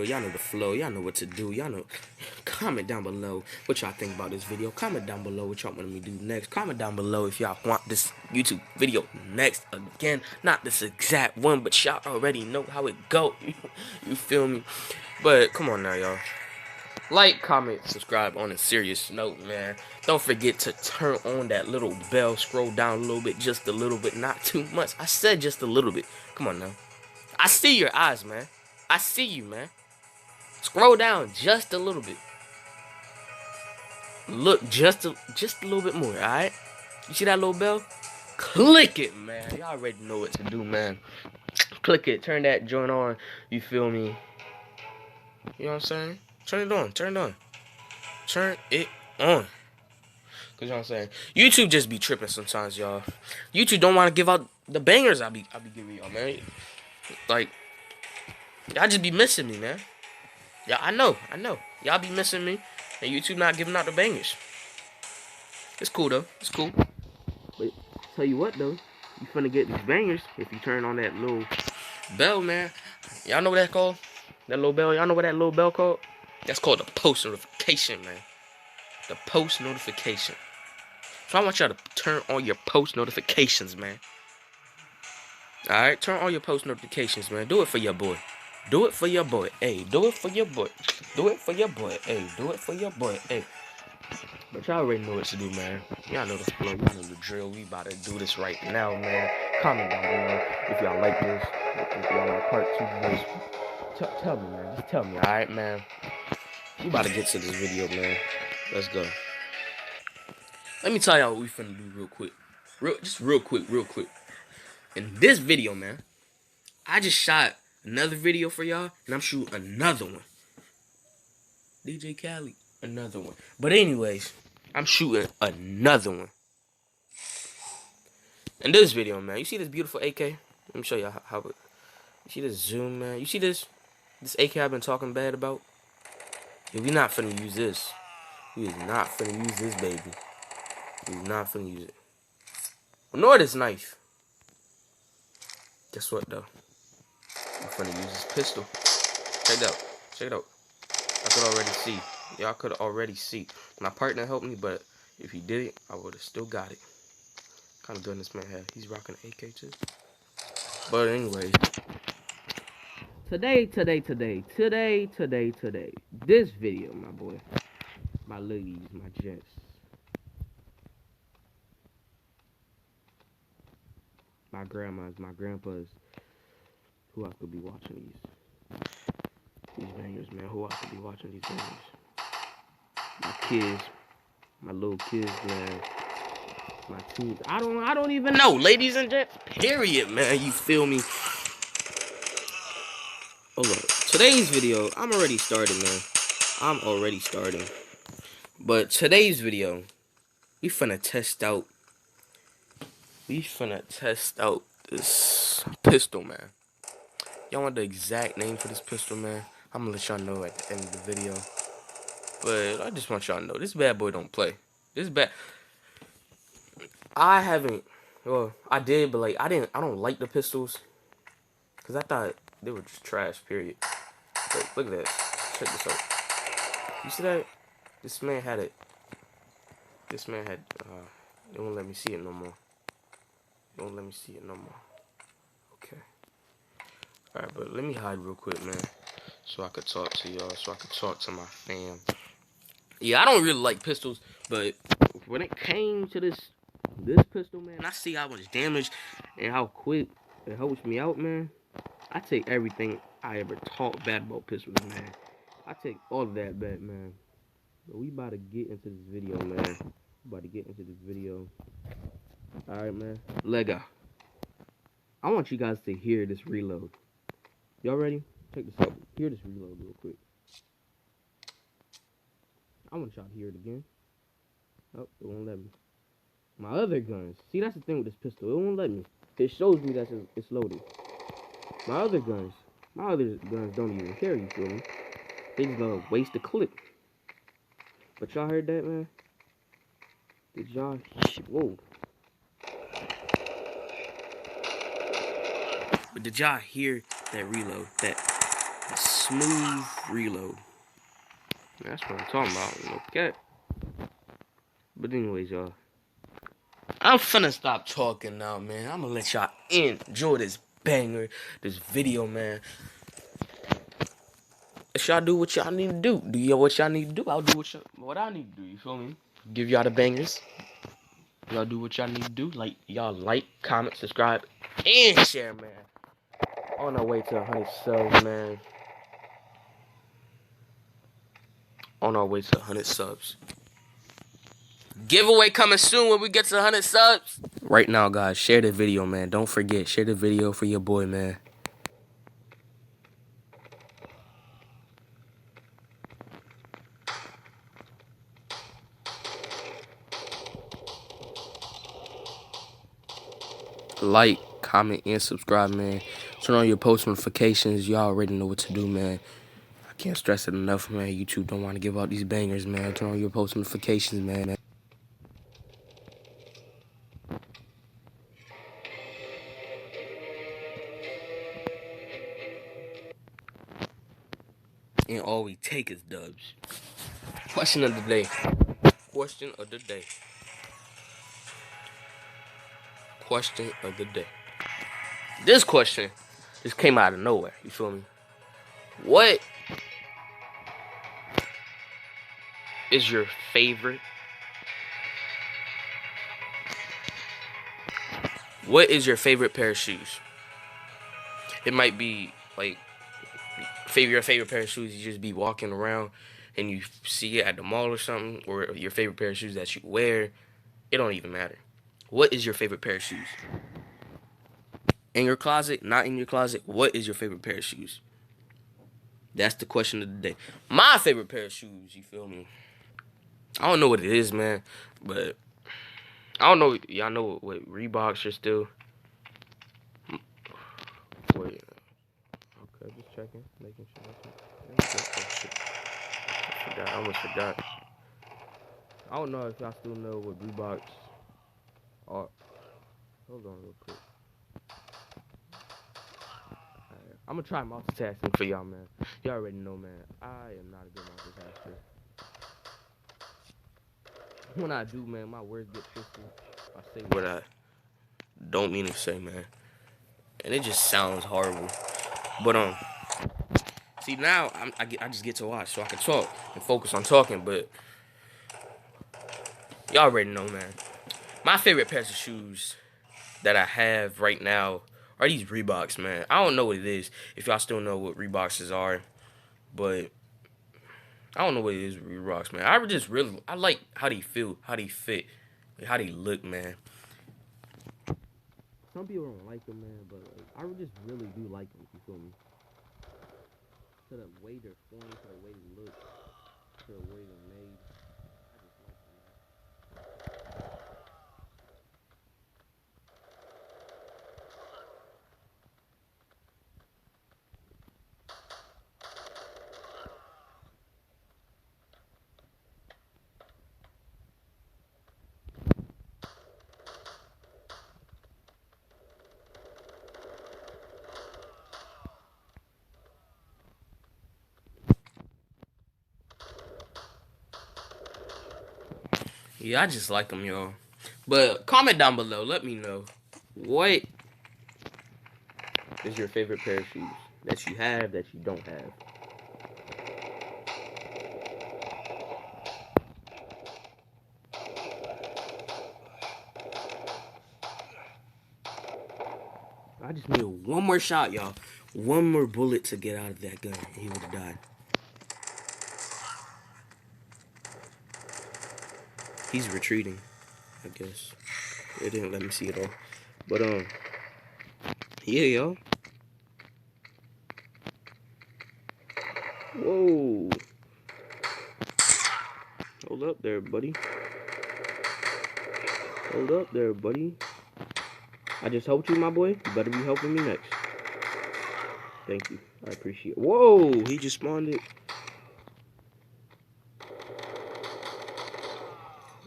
Y'all know the flow. Y'all know what to do. Y'all know. Comment down below what y'all think about this video. Comment down below what y'all want me to do next. Comment down below if y'all want this YouTube video next again. Not this exact one, but y'all already know how it go. You feel me? But come on now, y'all. Like, comment, subscribe on a serious note, man. Don't forget to turn on that little bell. Scroll down a little bit, just a little bit, not too much. I said just a little bit. Come on now. I see your eyes, man. I see you, man. Scroll down just a little bit. Look just a little bit more, alright? You see that little bell? Click it, man. Y'all already know what to do, man. Click it. Turn that joint on. You feel me? You know what I'm saying? Turn it on. Turn it on. Turn it on. Cause you know what I'm saying? YouTube just be tripping sometimes, y'all. YouTube don't want to give out the bangers I be giving y'all, man. Like, y'all just be missing me, man. Yeah, I know. Y'all be missing me, and YouTube not giving out the bangers. It's cool though. It's cool. But tell you what though, you finna get these bangers if you turn on that little bell, man. Y'all know what that's called? That little bell. Y'all know what that little bell called? That's called the post notification, man. The post notification. So I want y'all to turn on your post notifications, man. Alright, turn on your post notifications, man. Do it for your boy. Do it for your boy. Hey, do it for your boy. Do it for your boy. Hey, do it for your boy. Hey. But y'all already know what to do, man. Y'all know the flow. Y'all know the drill. We about to do this right now, man. Comment down below if y'all like this. If y'all want part 2 of this. Tell me, man. Just tell me, alright, man. We about to get to this video, man. Let's go. Let me tell y'all what we finna do real quick. Real quick. In this video, man, I just shot another video for y'all, and I'm shooting another one. DJ Khaled, another one. But anyways, I'm shooting another one. In this video, man, you see this beautiful AK? Let me show y'all how it. You see this zoom, man? You see this AK I've been talking bad about? Yeah, we not finna use this. We is not finna use this, baby. We is not finna use it. Nor this knife. Guess what, though? I'm finna use this pistol. Check it out. Check it out. I could already see. Y'all could already see. My partner helped me, but if he did it, I would have still got it. What kind of gun this man had? He's rocking an AK too. But anyway. Today. This video, my boy. My ladies, my gents. My grandmas, my grandpas. Who else could be watching these bangers, man? Who else could be watching these bangers? My kids. My little kids, man. My teens. I don't even know. Ladies and gents. Period, man. You feel me? Hold on. Today's video, I'm already starting, man. I'm already starting. But today's video, we finna test out this pistol, man. Y'all want the exact name for this pistol, man? I'm gonna let y'all know at the end of the video. But I just want y'all to know, this bad boy don't play. This bad. I haven't. Well, I did, but like I don't like the pistols, cause I thought they were just trash. Period. But look at this. Check this out. You see that? This man had it. This man had. They won't let me see it no more. They won't let me see it no more. Okay. All right, but let me hide real quick, man, so I could talk to y'all. So I could talk to my fam. Yeah, I don't really like pistols, but when it came to this pistol, man, I see how much damage and how quick it helps me out, man. I take everything I ever taught bad about pistols, man. I take all of that back, man. But we about to get into this video, man. Alright, man. Lego. I want you guys to hear this reload. Y'all ready? Check this out. Hear this reload real quick. I want y'all to hear it again. Oh, it won't let me. My other guns. See, that's the thing with this pistol. It won't let me. It shows me that it's loaded. My other guns don't even care, you feel me? They just gonna waste the clip. But y'all heard that, man? Did y'all? Whoa. But did y'all hear that reload? That Smooth reload. That's what I'm talking about. Okay. But anyways, y'all. I'm finna stop talking now, man. I'm gonna let y'all enjoy this banger, this video, man. If y'all do what y'all need to do, what y'all need to do, I'll do what I need to do. You feel me? Give y'all the bangers. Y'all do what y'all need to do. Y'all like, comment, subscribe, and share, man. On our way to 100 subs, man. On our way to 100 subs. Giveaway coming soon when we get to 100 subs. Right now, guys, share the video, man. Don't forget, share the video for your boy, man. Like, comment, and subscribe, man. Turn on your post notifications. Y'all already know what to do, man. I can't stress it enough, man. YouTube don't want to give out these bangers, man. Turn on your post notifications, man. And all we take is dubs. Question of the day. Question of the day. Question of the day. This question just came out of nowhere. You feel me? What is your favorite? What is your favorite pair of shoes? It might be like your favorite pair of shoes. You just be walking around and you see it at the mall or something, or your favorite pair of shoes that you wear. It don't even matter. What is your favorite pair of shoes? In your closet, not in your closet. What is your favorite pair of shoes? That's the question of the day. My favorite pair of shoes, you feel me? I don't know what it is, man, but I don't know. Y'all know what Reeboks are still. Wait. Okay, just checking, making sure. Oh, shit. I almost forgot. I don't know if y'all still know what Reeboks are. Hold on real quick. Right. I'm gonna try multitasking for y'all, man. Y'all already know, man. I am not a good multitasker. When I do, man, my words get twisted. I say what I don't mean to say, man. And it just sounds horrible. But see now I just get to watch so I can talk and focus on talking. But y'all already know, man. My favorite pairs of shoes that I have right now are these Reeboks, man. I don't know what it is. If y'all still know what Reeboks are, but I don't know what it is with Reeboks, man. I like how they feel, how they fit, how they look, man. Some people don't like them, man, but I just really do like them. You feel me? To the way they're formed, to the way they look, to the way they're made. I just like them, man. Yeah, I just like them, y'all. But comment down below. Let me know what is your favorite pair of shoes that you have that you don't have. I just need one more shot, y'all. One more bullet to get out of that gun, and he would have died. He's retreating, I guess. It didn't let me see it all. But yeah, y'all. Whoa. Hold up there, buddy. Hold up there, buddy. I just helped you, my boy. You better be helping me next. Thank you. I appreciate it. Whoa, he just spawned it.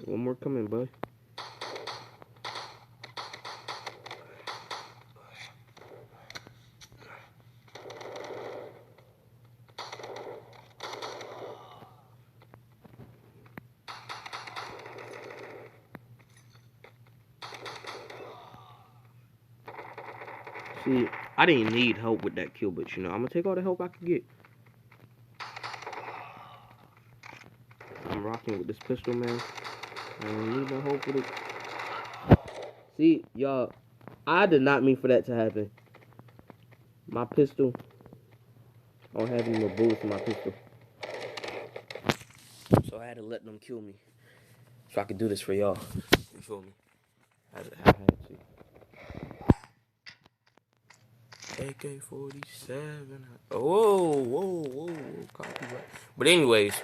One more coming, bud. See, I didn't need help with that kill, but you know, I'm gonna take all the help I can get. I'm rocking with this pistol, man. I don't need no help with it. See, y'all, I did not mean for that to happen. My pistol, I don't have any more bullets in my pistol. So I had to let them kill me. So I could do this for y'all. You feel me? I had to. AK-47. Whoa. Copyright. But anyways,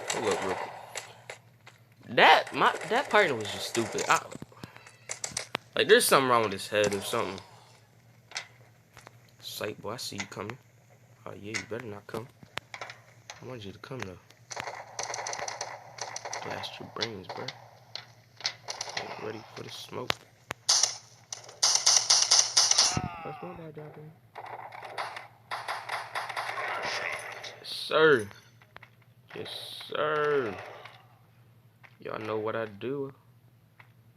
hold up real quick. That partner was just stupid. Like, there's something wrong with his head or something. Sight, boy, I see you coming. Oh yeah, you better not come. I want you to come though. Blast your brains, bro. Get ready for the smoke. That's my bad, dropping. Yes, sir. Yes, sir. Y'all know what I do.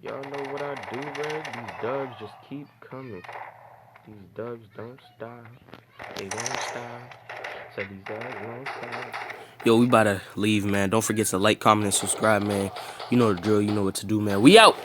Y'all know what I do, bro. These dubs just keep coming. These dubs don't stop. They don't stop. So these dubs don't stop. Yo, we about to leave, man. Don't forget to like, comment, and subscribe, man. You know the drill. You know what to do, man. We out.